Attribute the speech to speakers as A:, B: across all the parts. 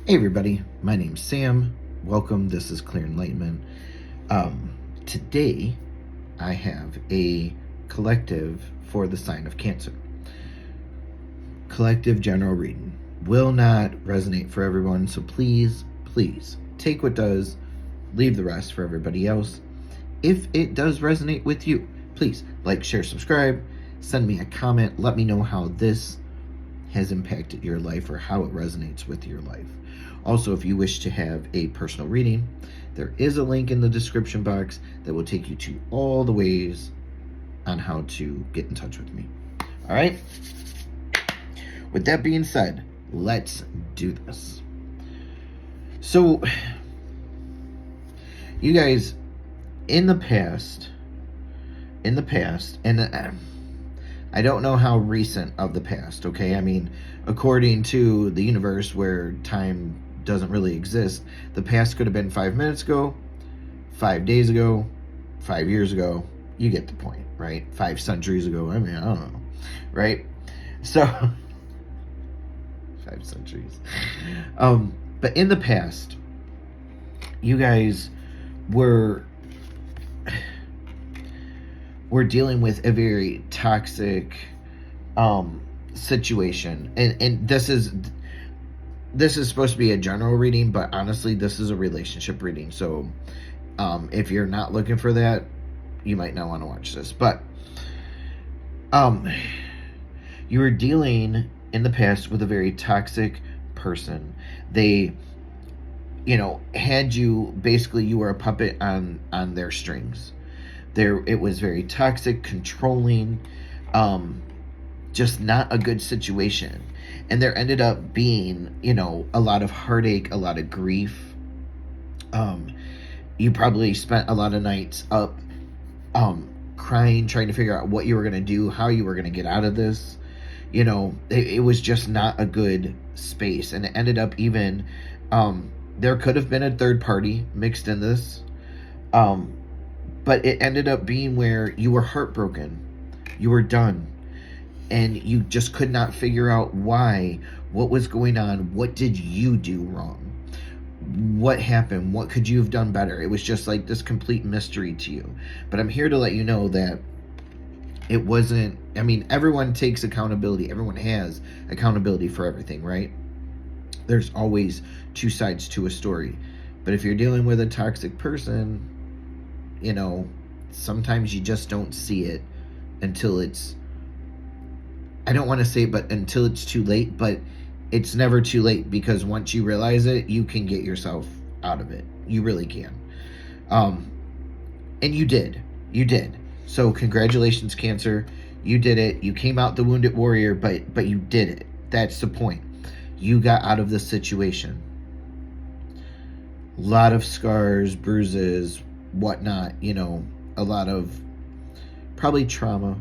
A: Hey everybody, my name's Sam. Welcome. This is Clear Enlightenment. Today I have a collective for the sign of Cancer. Collective general reading will not resonate for everyone, so please take what does, leave the rest for everybody else. If it does resonate with you, please like, share, subscribe, send me a comment, let me know how this has impacted your life or how it resonates with your life. Also, if you wish to have a personal reading, there is a link in the description box that will take you to all the ways on how to get in touch with me. All right? With that being said, let's do this. So, you guys, in the past, and I don't know how recent of the past, okay? I mean, according to the universe where time doesn't really exist, the past could have been 5 minutes ago, 5 days ago, 5 years ago. You get the point, right? 5 centuries ago. I mean, I don't know, right? So, 5 centuries. But in the past, you guys were dealing with a very toxic situation, and this is supposed to be a general reading, but honestly this is a relationship reading, so if you're not looking for that, you might not want to watch this. But you were dealing in the past with a very toxic person. They had you, basically you were a puppet on their strings. It was very toxic, controlling, just not a good situation. And there ended up being, a lot of heartache, a lot of grief. You probably spent a lot of nights up, crying, trying to figure out what you were going to do, how you were going to get out of this. It was just not a good space. And it ended up even, there could have been a third party mixed in this. But it ended up being where you were heartbroken, you were done, and you just could not figure out why, what was going on, what did you do wrong, what happened, what could you have done better. It was just like this complete mystery to you. But I'm here to let you know that it wasn't, everyone takes accountability, everyone has accountability for everything, right? There's always two sides to a story. But if you're dealing with a toxic person, sometimes you just don't see it until it's, I don't want to say, but until it's too late, but it's never too late, because once you realize it, you can get yourself out of it. You really can. And you did. So congratulations, Cancer. You did it. You came out the wounded warrior, but you did it. That's the point. You got out of the situation. A lot of scars, bruises, whatnot, a lot of probably trauma,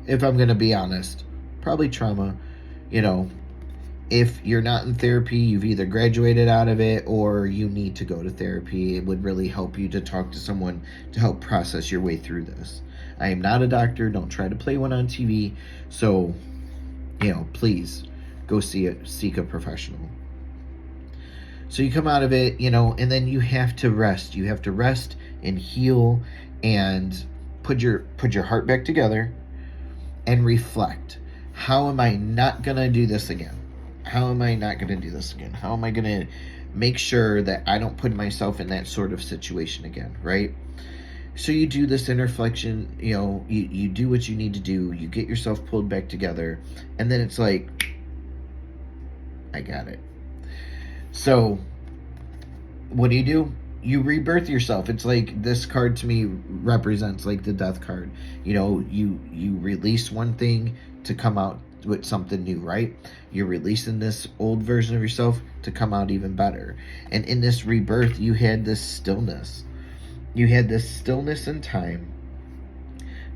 A: if I'm gonna be honest. Probably trauma. If you're not in therapy, you've either graduated out of it or you need to go to therapy. It would really help you to talk to someone to help process your way through this. I am not a doctor. Don't try to play one on TV. So, please go seek a professional. So you come out of it, and then you have to rest. You have to rest and heal and put your heart back together and reflect. How am I not going to do this again? How am I not going to do this again? How am I going to make sure that I don't put myself in that sort of situation again, right? So you do this inner reflection, you do what you need to do. You get yourself pulled back together, and then it's like, I got it. So, what do? You rebirth yourself. It's like, this card to me represents like the death card. You release one thing to come out with something new, right? You're releasing this old version of yourself to come out even better. And in this rebirth, you had this stillness. You had this stillness in time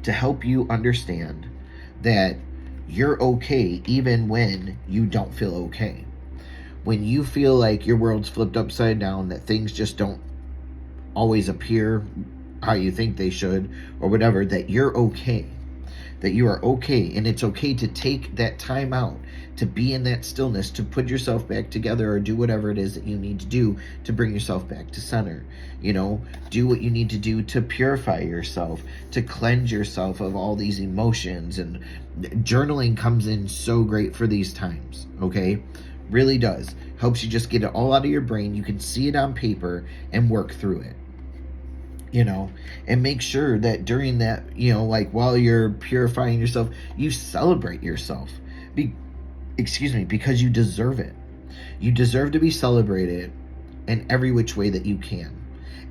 A: to help you understand that you're okay even when you don't feel okay. When you feel like your world's flipped upside down, that things just don't always appear how you think they should, or whatever, that you're okay. that you are okay, and it's okay to take that time out, to be in that stillness, to put yourself back together, or do whatever it is that you need to do to bring yourself back to center. Do what you need to do to purify yourself, to cleanse yourself of all these emotions. And journaling comes in so great for these times, okay? Really does. Helps you just get it all out of your brain. You can see it on paper and work through it. And make sure that during that, like while you're purifying yourself, you celebrate yourself. Because you deserve it. You deserve to be celebrated in every which way that you can.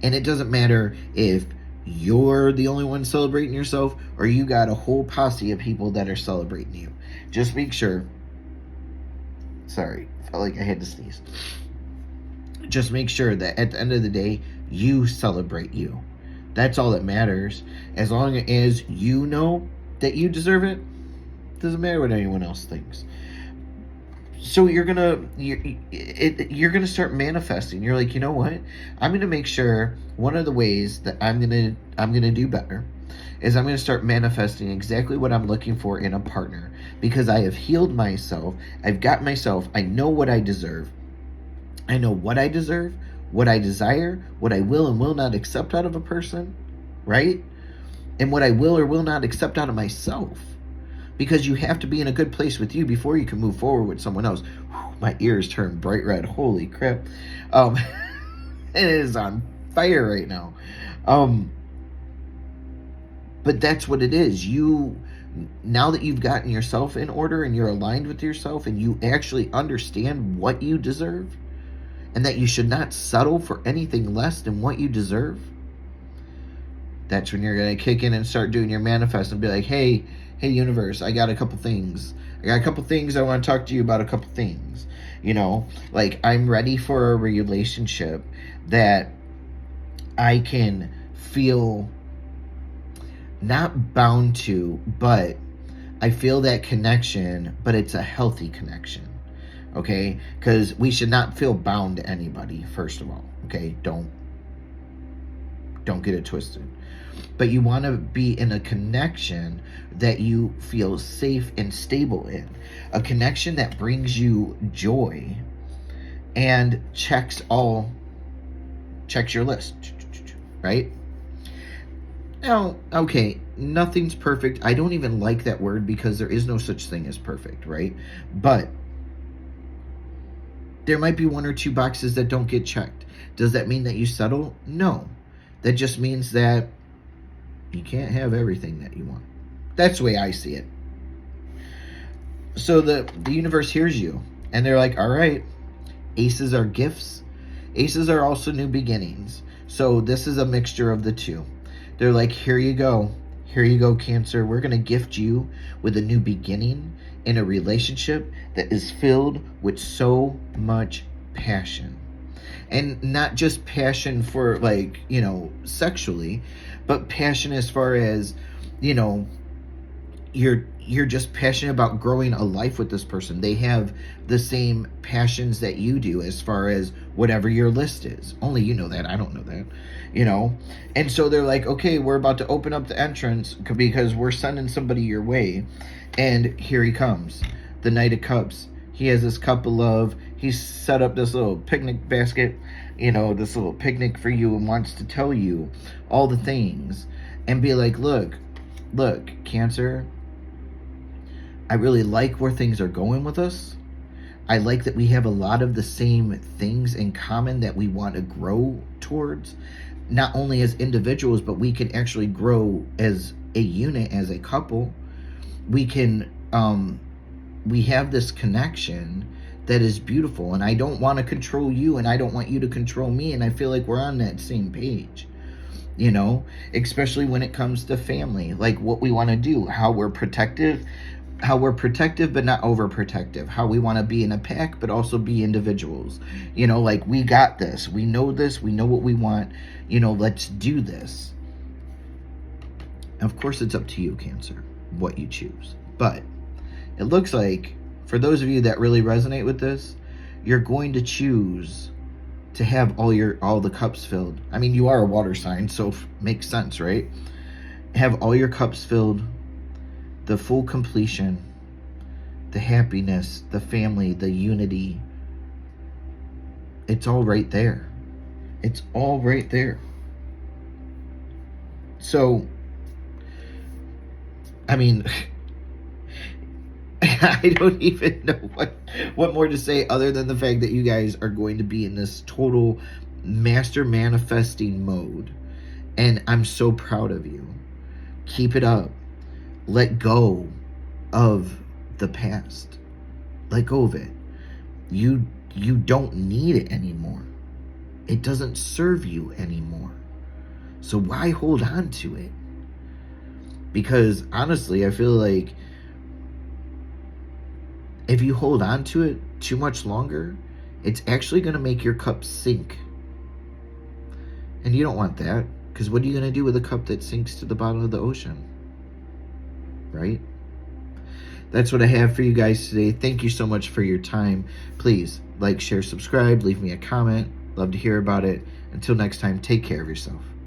A: And it doesn't matter if you're the only one celebrating yourself or you got a whole posse of people that are celebrating you. Just make sure. Sorry, felt like I had to sneeze. Just make sure that at the end of the day, you celebrate you. That's all that matters. As long as you know that you deserve it, doesn't matter what anyone else thinks. So you're gonna start manifesting. You're like, you know what? I'm gonna make sure one of the ways that I'm gonna do better is I'm gonna start manifesting exactly what I'm looking for in a partner, because I have healed myself. I've got myself. I know what I deserve. I know what I deserve, what I desire, what I will and will not accept out of a person, right? And what I will or will not accept out of myself. Because you have to be in a good place with you before you can move forward with someone else. Whew, my ears turn bright red. Holy crap. It is on fire right now. But that's what it is. Now that you've gotten yourself in order and you're aligned with yourself and you actually understand what you deserve, and that you should not settle for anything less than what you deserve, that's when you're going to kick in and start doing your manifest and be like, hey, universe, I got a couple things. I want to talk to you about a couple things. Like I'm ready for a relationship that I can feel not bound to, but I feel that connection, but it's a healthy connection. Okay, because we should not feel bound to anybody, first of all. Okay, don't get it twisted. But you want to be in a connection that you feel safe and stable in, a connection that brings you joy and checks your list, right? Now, okay, nothing's perfect. I don't even like that word because there is no such thing as perfect, right? But there might be one or two boxes that don't get checked. Does that mean that you settle? No. That just means that you can't have everything that you want. That's the way I see it. So the universe hears you, and they're like, all right, aces are gifts. Aces are also new beginnings. So this is a mixture of the two. They're like, here you go. Here you go, Cancer. We're going to gift you with a new beginning in a relationship that is filled with so much passion. And not just passion for sexually, but passion as far as, you're just passionate about growing a life with this person. They have the same passions that you do as far as whatever your list is. Only you know that. I don't know that. And so they're like, okay, we're about to open up the entrance because we're sending somebody your way. And here he comes, the Knight of Cups. He has this cup of love. He's set up this little picnic basket, this little picnic for you, and wants to tell you all the things and be like, look, Cancer, I really like where things are going with us. I like that we have a lot of the same things in common that we want to grow towards, not only as individuals, but we can actually grow as a unit, as a couple. We can, we have this connection that is beautiful, and I don't want to control you, and I don't want you to control me, and I feel like we're on that same page, especially when it comes to family, like what we want to do, how we're protective but not overprotective, how we want to be in a pack but also be individuals, like we got this, we know what we want, let's do this. Of course, it's up to you, Cancer, what you choose, but it looks like for those of you that really resonate with this, you're going to choose to have all the cups filled. I mean, you are a water sign, so makes sense, right? Have all your cups filled the full completion, the happiness, the family, the unity. It's all right there. It's all right there. So, I mean, I don't even know what more to say other than the fact that you guys are going to be in this total master manifesting mode. And I'm so proud of you. Keep it up. Let go of the past. Let go of it. You don't need it anymore. It doesn't serve you anymore. So why hold on to it? Because honestly, I feel like if you hold on to it too much longer, it's actually going to make your cup sink. And you don't want that, because what are you going to do with a cup that sinks to the bottom of the ocean? Right? That's what I have for you guys today. Thank you so much for your time. Please like, share, subscribe, leave me a comment. Love to hear about it. Until next time, take care of yourself.